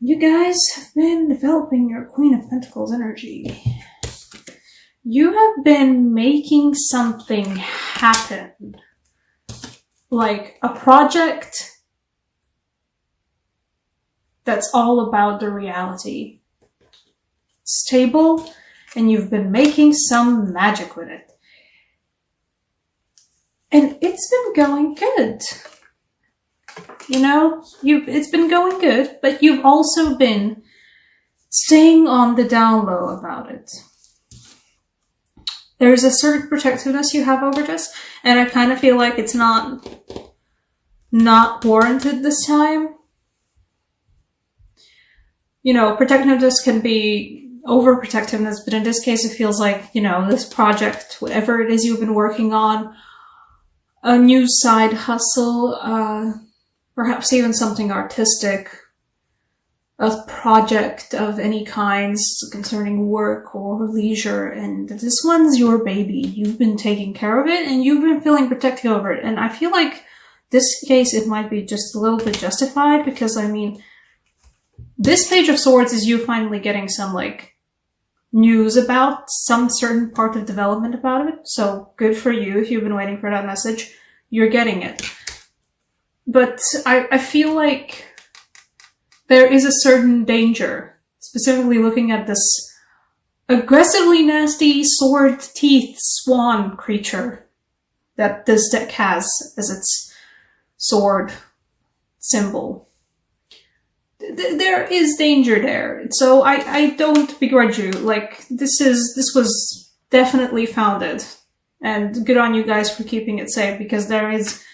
You guys have been developing your Queen of Pentacles energy. You have been making something happen. Like a project that's all about the reality. Stable, and you've been making some magic with it. And it's been going good. You know, it's been going good, but you've also been staying on the down low about it. There's a certain protectiveness you have over this, and I kind of feel like it's not warranted this time. You know, protectiveness can be overprotectiveness, but in this case it feels like, you know, this project, whatever it is you've been working on, a new side hustle, perhaps even something artistic, a project of any kinds concerning work or leisure, and this one's your baby. You've been taking care of it and you've been feeling protective over it. And I feel like this case, it might be just a little bit justified because, I mean, this Page of Swords is you finally getting some, like, news about some certain part of development about it. So good for you if you've been waiting for that message. You're getting it. But I feel like there is a certain danger, specifically looking at this aggressively nasty sword teeth swan creature that this deck has as its sword symbol. There is danger there, so I don't begrudge you. Like, this was definitely founded, and good on you guys for keeping it safe, because there is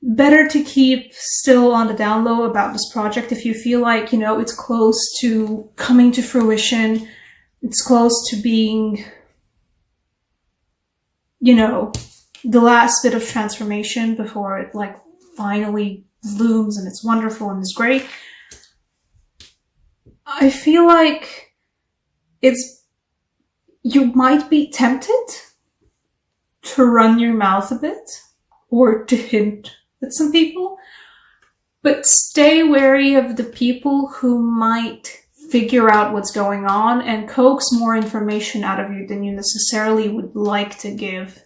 better to keep still on the down low about this project if you feel like, you know, it's close to coming to fruition, it's close to being, you know, the last bit of transformation before it, like, finally blooms and it's wonderful and it's great. I feel like you might be tempted to run your mouth a bit or to hint at some people, but stay wary of the people who might figure out what's going on and coax more information out of you than you necessarily would like to give.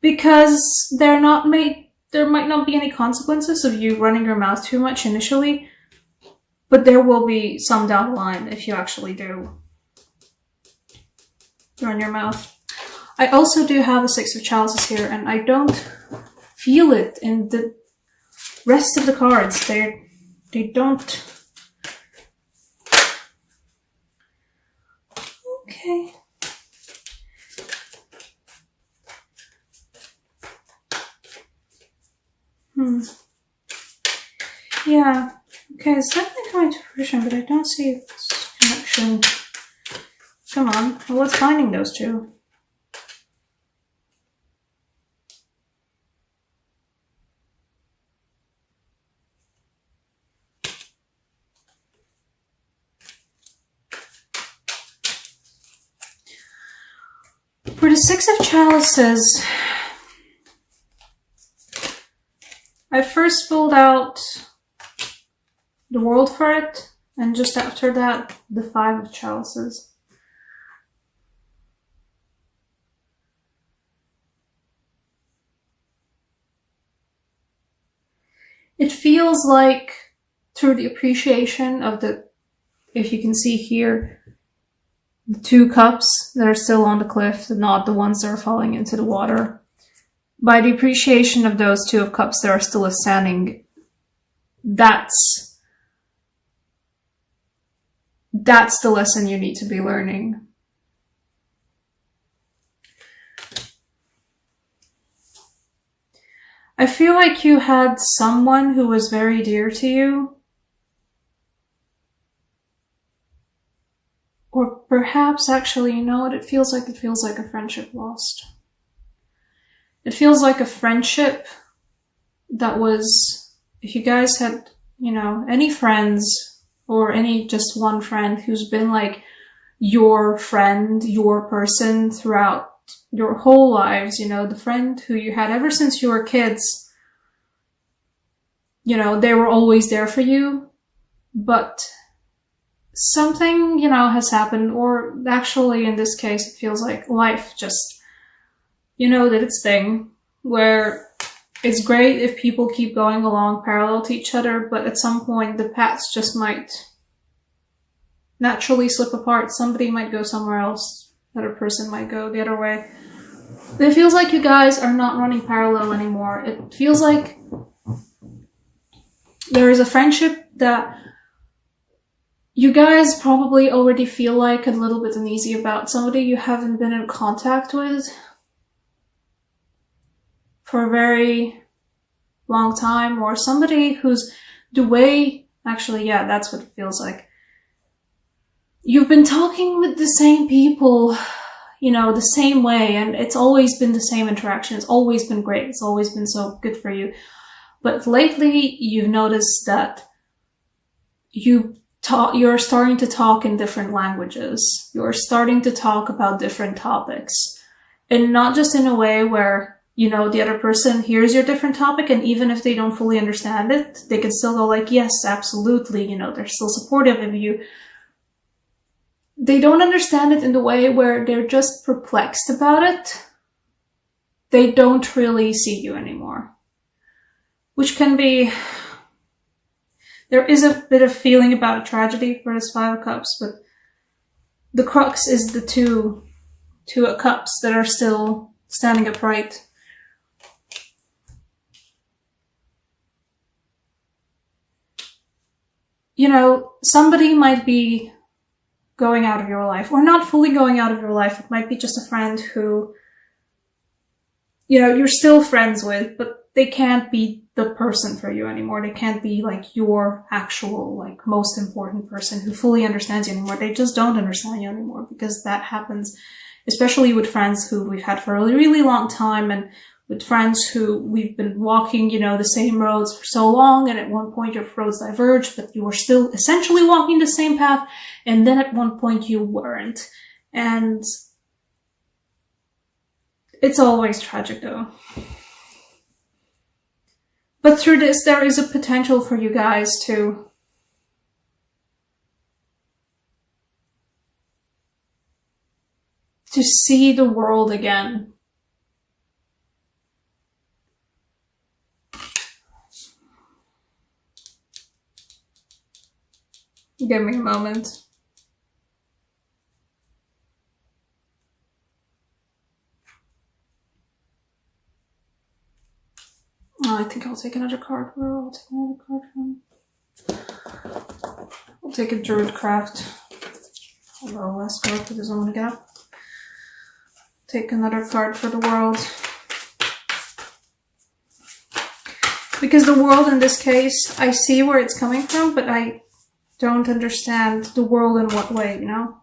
Because there might not be any consequences of you running your mouth too much initially, but there will be some down the line if you actually do run your mouth. I also do have a Six of Chalices here, and I don't feel it in the rest of the cards. They don't. Okay. Yeah. Okay, it's definitely coming to fruition, but I don't see its connection. Come on. Well, what's binding those two? For the Six of Chalices, I first pulled out the World for it, and just after that, the Five of Chalices. It feels like, through the appreciation of the, if you can see here, the two cups that are still on the cliff, not the ones that are falling into the water. By the appreciation of those two of cups that are still standing, that's the lesson you need to be learning. I feel like you had someone who was very dear to you, or perhaps actually, you know what it feels like? It feels like a friendship lost. It feels like a friendship that was, if you guys had, you know, any friends or any just one friend who's been like your friend, your person throughout your whole lives, you know, the friend who you had ever since you were kids, you know, they were always there for you, but something, you know, has happened, or actually in this case, it feels like life just, you know, did its thing, where it's great if people keep going along parallel to each other, but at some point the paths just might naturally slip apart. Somebody might go somewhere else, another person might go the other way. It feels like you guys are not running parallel anymore. It feels like there is a friendship that you guys probably already feel like a little bit uneasy about. Somebody you haven't been in contact with for a very long time, or somebody who's the way, actually, yeah, that's what it feels like. You've been talking with the same people, you know, the same way, and it's always been the same interaction. It's always been great. It's always been so good for you. But lately, you've noticed that you're starting to talk in different languages. You're starting to talk about different topics. And not just in a way where, you know, the other person hears your different topic, and even if they don't fully understand it, they can still go like, yes, absolutely, you know, they're still supportive of you. They don't understand it in the way where they're just perplexed about it. They don't really see you anymore. Which can be... There is a bit of feeling about a tragedy for this Five of Cups, but the crux is the two of Cups that are still standing upright. You know, somebody might be going out of your life, or not fully going out of your life. It might be just a friend who, you know, you're still friends with, but they can't be the person for you anymore. They can't be like your actual, like, most important person who fully understands you anymore. They just don't understand you anymore, because that happens, especially with friends who we've had for a really, really long time, and with friends who we've been walking, you know, the same roads for so long, and at one point your roads diverged, but you were still essentially walking the same path, and then at one point you weren't. And it's always tragic, though. But through this, there is a potential for you guys to see the world again. Give me a moment. Oh, I think I'll take another card. Where will I take another card from? I'll take a Druidcraft. Although last card for the Zone Gap. Take another card for the World. Because the World in this case, I see where it's coming from, but I don't understand the world in what way, you know?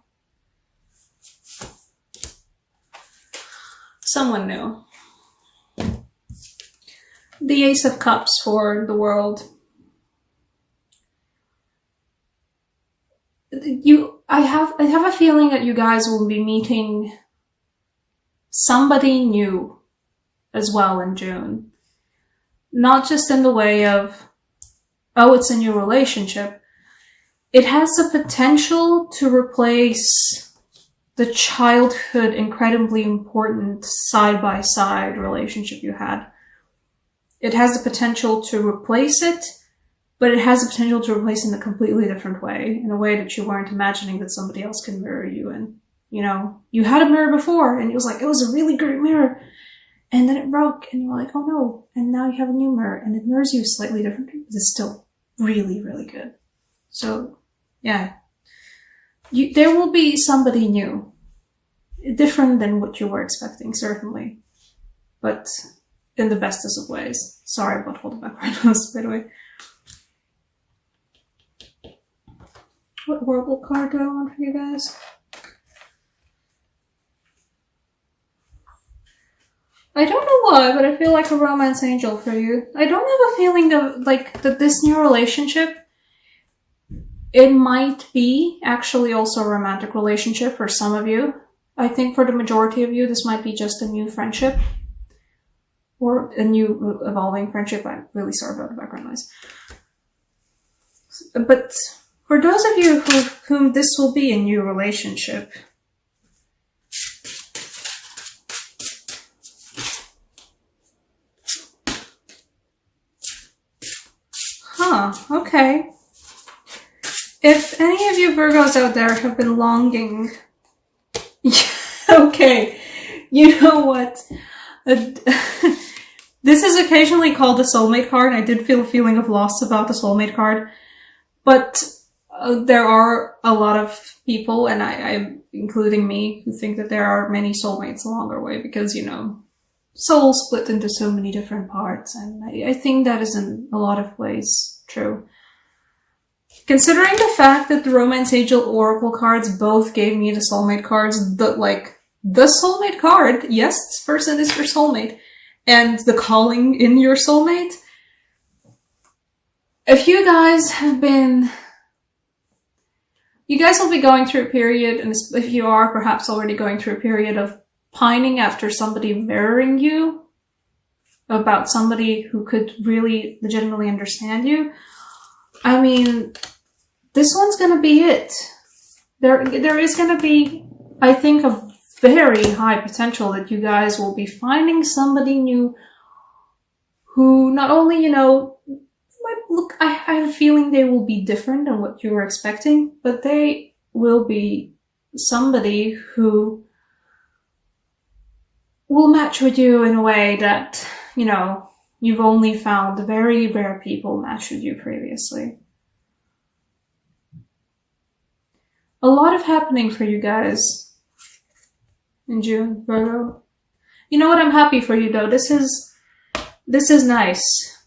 Someone new. The Ace of Cups for the World. I have a feeling that you guys will be meeting somebody new as well in June. Not just in the way of, oh, it's a new relationship. It has the potential to replace the childhood, incredibly important side-by-side relationship you had. It has the potential to replace it, but it has the potential to replace it in a completely different way, in a way that you weren't imagining that somebody else can mirror you in. You know, you had a mirror before, and it was like, it was a really great mirror, and then it broke, and you were like, oh no, and now you have a new mirror, and it mirrors you slightly differently, but it's still really, really good. So, yeah. There will be somebody new. Different than what you were expecting, certainly. But in the bestest of ways. Sorry about holding back my nose, by the way. What horrible card do I want for you guys? I don't know why, but I feel like a romance angel for you. I don't have a feeling of, like, that this new relationship, it might be actually also a romantic relationship for some of you. I think for the majority of you, this might be just a new friendship. or a new evolving friendship. I'm really sorry about the background noise. But for those of you whom this will be a new relationship, okay. If any of you Virgos out there have been longing, okay, you know what? This is occasionally called the soulmate card. I did feel a feeling of loss about the soulmate card, but there are a lot of people, and I including me, who think that there are many soulmates along our way because, you know, souls split into so many different parts, and I think that is in a lot of ways true. Considering the fact that the Romance Angel Oracle cards both gave me the soulmate cards, the soulmate card, yes, this person is your soulmate, and the calling in your soulmate. If you guys have been, you guys will be going through a period, and if you are perhaps already going through a period of pining after somebody mirroring you, about somebody who could really legitimately understand you. I mean, this one's gonna be it. There is gonna be, I think, a very high potential that you guys will be finding somebody new who not only, you know, might look, I have a feeling they will be different than what you were expecting, but they will be somebody who will match with you in a way that, you know, you've only found very rare people match with you previously. A lot of happening for you guys in June, Virgo. You know what? I'm happy for you though. This is nice.